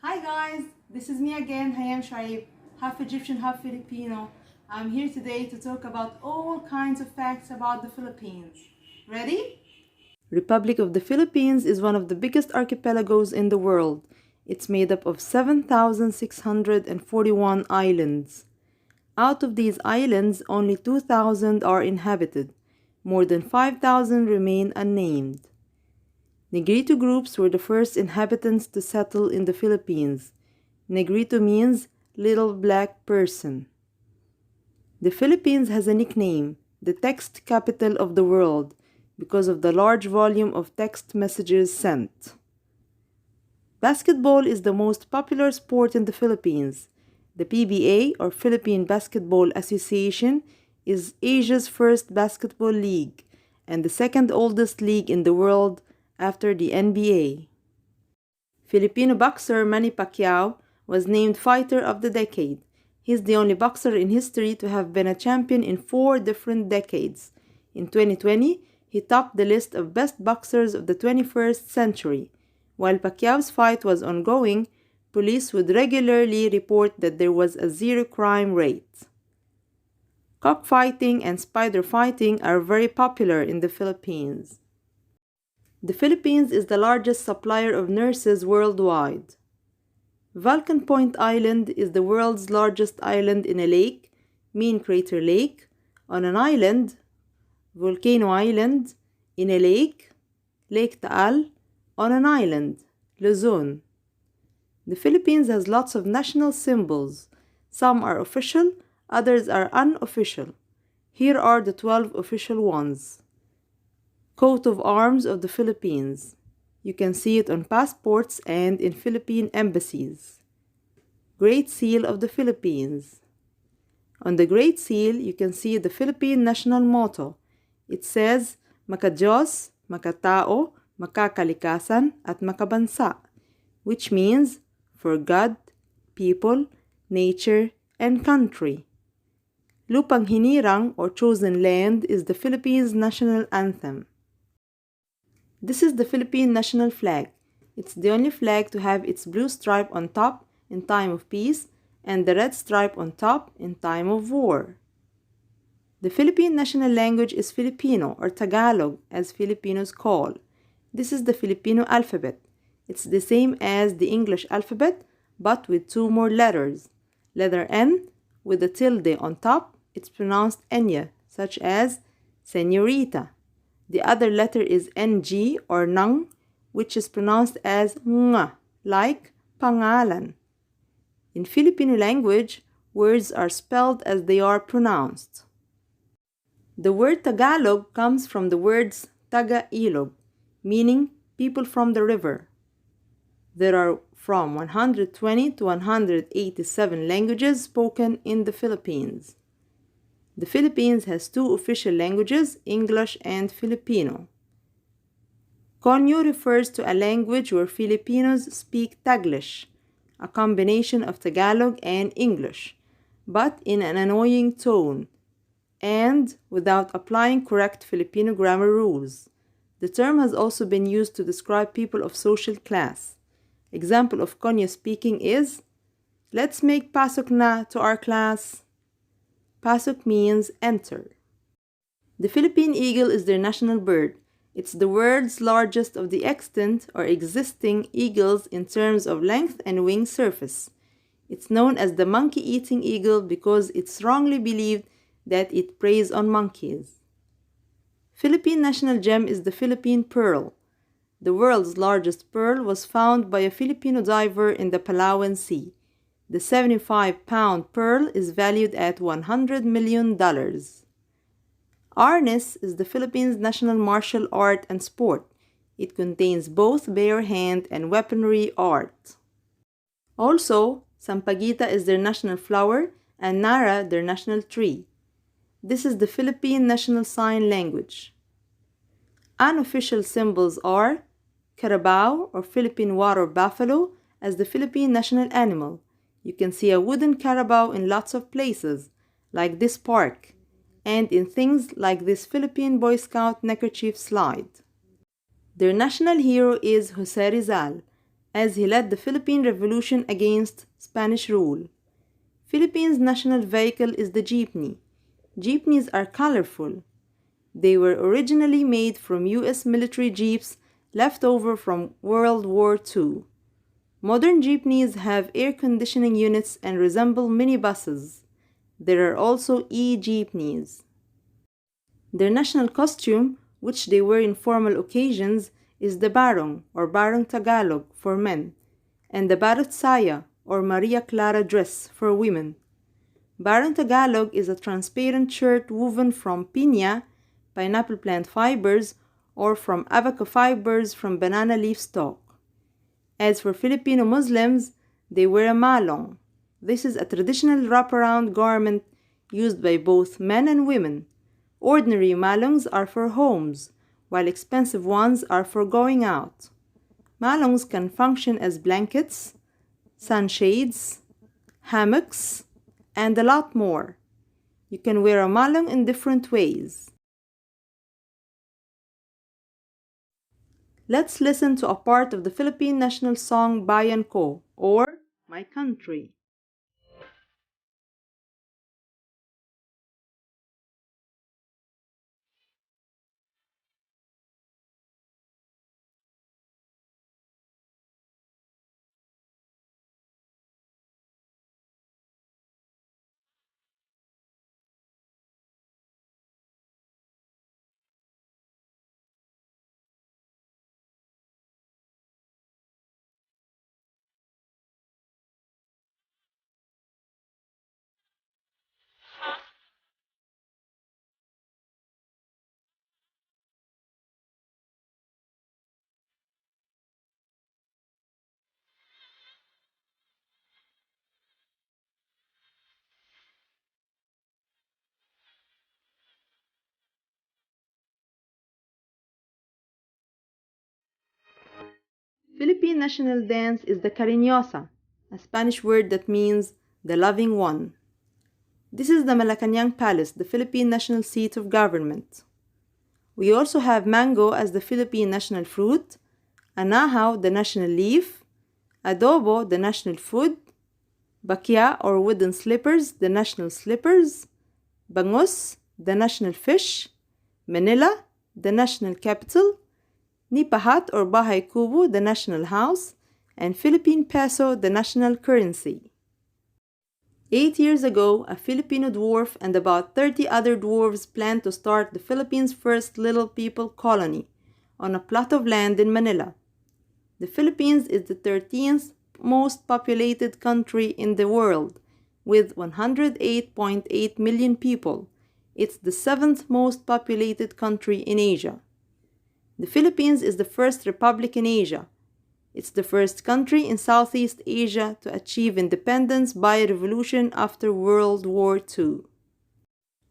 Hi guys, this is me again, Hayam Shaib, half Egyptian, half Filipino. I'm here today to talk about all kinds of facts about the Philippines. Ready? Republic of the Philippines is one of the biggest archipelagos in the world. It's made up of 7,641 islands. Out of these islands, only 2,000 are inhabited. More than 5,000 remain unnamed. Negrito groups were the first inhabitants to settle in the Philippines. Negrito means little black person. The Philippines has a nickname, the text capital of the world, because of the large volume of text messages sent. Basketball is the most popular sport in the Philippines. The PBA, or Philippine Basketball Association, is Asia's first basketball league and the second oldest league in the world after the NBA. Filipino boxer Manny Pacquiao was named Fighter of the Decade. He's the only boxer in history to have been a champion in 4 different decades. In 2020, he topped the list of best boxers of the 21st century. While Pacquiao's fight was ongoing, police would regularly report that there was a zero crime rate. Cockfighting and spider fighting are very popular in the Philippines. The Philippines is the largest supplier of nurses worldwide. Vulcan Point Island is the world's largest island in a lake, Mean Crater Lake, on an island, Volcano Island, in a lake, Lake Taal, on an island, Luzon. The Philippines has lots of national symbols. Some are official, others are unofficial. Here are the 12 official ones. Coat of Arms of the Philippines. You can see it on passports and in Philippine embassies. Great Seal of the Philippines. On the Great Seal, you can see the Philippine national motto. It says, Makadiyos, Makatao, Makakalikasan, at Makabansa, which means for God, people, nature, and country. Lupang Hinirang, or Chosen Land, is the Philippines' national anthem. This is the Philippine national flag. It's the only flag to have its blue stripe on top in time of peace and the red stripe on top in time of war. The Philippine national language is Filipino, or Tagalog, as Filipinos call. This is the Filipino alphabet. It's the same as the English alphabet, but with 2 more letters. Letter N, with a tilde on top, it's pronounced Enya, such as Señorita. The other letter is NG, or Nang, which is pronounced as Nga, like pangalan. In Filipino language, words are spelled as they are pronounced. The word Tagalog comes from the words Taga-Ilog, meaning people from the river. There are from 120 to 187 languages spoken in the Philippines. The Philippines has 2 official languages, English and Filipino. Konyo refers to a language where Filipinos speak Taglish, a combination of Tagalog and English, but in an annoying tone and without applying correct Filipino grammar rules. The term has also been used to describe people of social class. Example of Konyo speaking is, let's make pasok na to our class. Pasok means enter. The Philippine eagle is their national bird. It's the world's largest of the extant or existing eagles in terms of length and wing surface. It's known as the monkey-eating eagle because it's wrongly believed that it preys on monkeys. Philippine national gem is the Philippine pearl. The world's largest pearl was found by a Filipino diver in the Palawan Sea. The 75-pound pearl is valued at $100 million. Arnis is the Philippines' national martial art and sport. It contains both bare hand and weaponry art. Also, Sampaguita is their national flower and Nara their national tree. This is the Philippine national sign language. Unofficial symbols are Carabao, or Philippine water buffalo, as the Philippine national animal. You can see a wooden carabao in lots of places, like this park, and in things like this Philippine Boy Scout neckerchief slide. Their national hero is Jose Rizal, as he led the Philippine Revolution against Spanish rule. Philippines' national vehicle is the jeepney. Jeepneys are colorful. They were originally made from US military jeeps left over from World War II. Modern jeepneys have air conditioning units and resemble minibuses. There are also e-jeepneys. Their national costume, which they wear in formal occasions, is the barong or barong Tagalog for men, and the barot saya or Maria Clara dress for women. Barong Tagalog is a transparent shirt woven from piña, pineapple plant fibers, or from abaca fibers from banana leaf stalk. As for Filipino Muslims, they wear a malong. This is a traditional wraparound garment used by both men and women. Ordinary malongs are for homes, while expensive ones are for going out. Malongs can function as blankets, sunshades, hammocks, and a lot more. You can wear a malong in different ways. Let's listen to a part of the Philippine national song Bayan Ko, or My Country. Philippine national dance is the cariñosa, a Spanish word that means the loving one. This is the Malacañang Palace, the Philippine national seat of government. We also have mango as the Philippine national fruit, anahaw, the national leaf, adobo, the national food, bakya or wooden slippers, the national slippers, bangus, the national fish, Manila, the national capital, Nipahat or Bahay Kubo, the national house, and Philippine peso, the national currency. 8 years ago, a Filipino dwarf and about 30 other dwarves planned to start the Philippines' first little people colony on a plot of land in Manila. The Philippines is the 13th most populated country in the world, with 108.8 million people. It's the 7th most populated country in Asia. The Philippines is the first republic in Asia. It's the first country in Southeast Asia to achieve independence by revolution after World War II.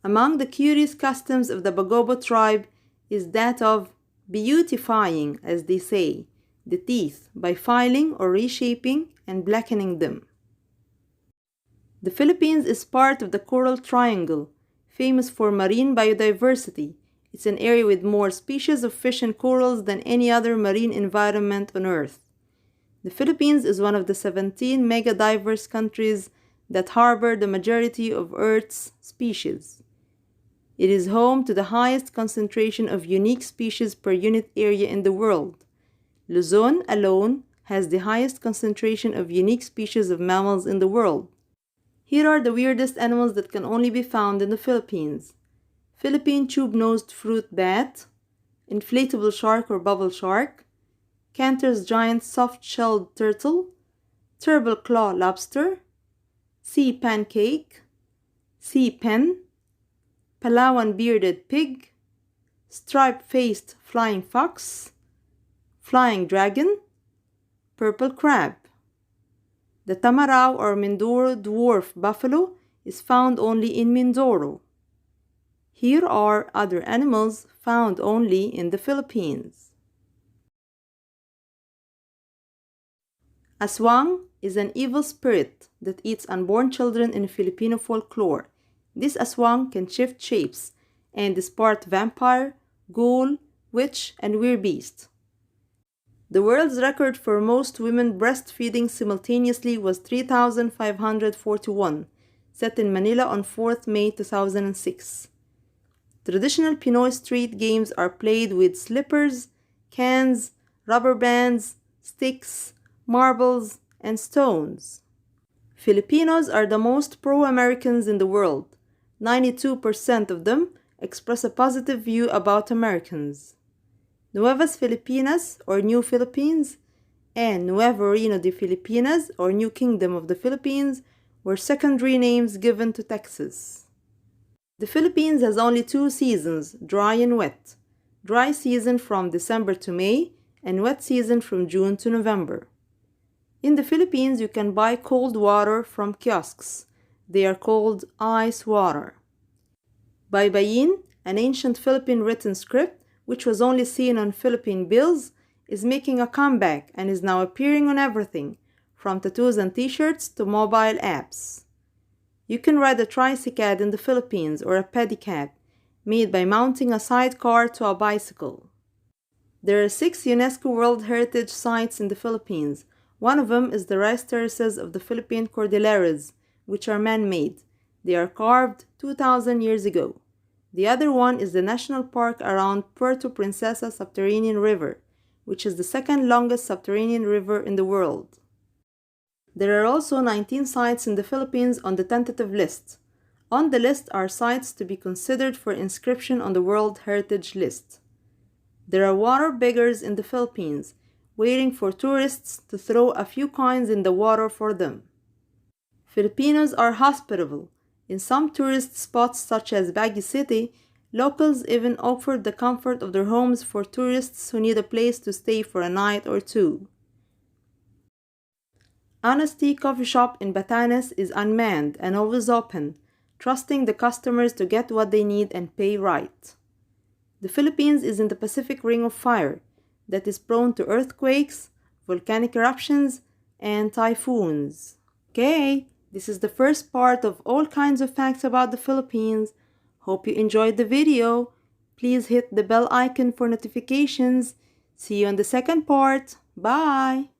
Among the curious customs of the Bagobo tribe is that of beautifying, as they say, the teeth by filing or reshaping and blackening them. The Philippines is part of the Coral Triangle, famous for marine biodiversity. It's an area with more species of fish and corals than any other marine environment on Earth. The Philippines is one of the 17 mega-diverse countries that harbor the majority of Earth's species. It is home to the highest concentration of unique species per unit area in the world. Luzon alone has the highest concentration of unique species of mammals in the world. Here are the weirdest animals that can only be found in the Philippines. Philippine tube-nosed fruit bat, inflatable shark or bubble shark, Cantor's giant soft-shelled turtle, turtle claw lobster, sea pancake, sea pen, Palawan bearded pig, striped-faced flying fox, flying dragon, purple crab. The Tamarao or Mindoro dwarf buffalo is found only in Mindoro. Here are other animals found only in the Philippines. Aswang is an evil spirit that eats unborn children in Filipino folklore. This aswang can shift shapes and is part vampire, ghoul, witch, and werebeast. The world's record for most women breastfeeding simultaneously was 3,541, set in Manila on 4th May 2006. Traditional Pinoy street games are played with slippers, cans, rubber bands, sticks, marbles, and stones. Filipinos are the most pro-Americans in the world. 92% of them express a positive view about Americans. Nuevas Filipinas, or New Philippines, and Nuevo Reino de Filipinas, or New Kingdom of the Philippines, were secondary names given to Texas. The Philippines has only two seasons, dry and wet. Dry season from December to May, and wet season from June to November. In the Philippines, you can buy cold water from kiosks. They are called ice water. Baybayin, an ancient Philippine written script, which was only seen on Philippine bills, is making a comeback and is now appearing on everything, from tattoos and t-shirts to mobile apps. You can ride a tricycad in the Philippines or a pedicab, made by mounting a sidecar to a bicycle. There are 6 UNESCO World Heritage Sites in the Philippines. One of them is the rice terraces of the Philippine Cordilleras, which are man-made. They are carved 2,000 years ago. The other one is the national park around Puerto Princesa subterranean river, which is the second longest subterranean river in the world. There are also 19 sites in the Philippines on the tentative list. On the list are sites to be considered for inscription on the World Heritage List. There are water beggars in the Philippines, waiting for tourists to throw a few coins in the water for them. Filipinos are hospitable. In some tourist spots such as Baguio City, locals even offered the comfort of their homes for tourists who need a place to stay for a night or two. Honesty Coffee Shop in Batanes is unmanned and always open, trusting the customers to get what they need and pay right. The Philippines is in the Pacific Ring of Fire that is prone to earthquakes, volcanic eruptions, and typhoons. Okay, this is the first part of all kinds of facts about the Philippines. Hope you enjoyed the video. Please hit the bell icon for notifications. See you on the second part. Bye!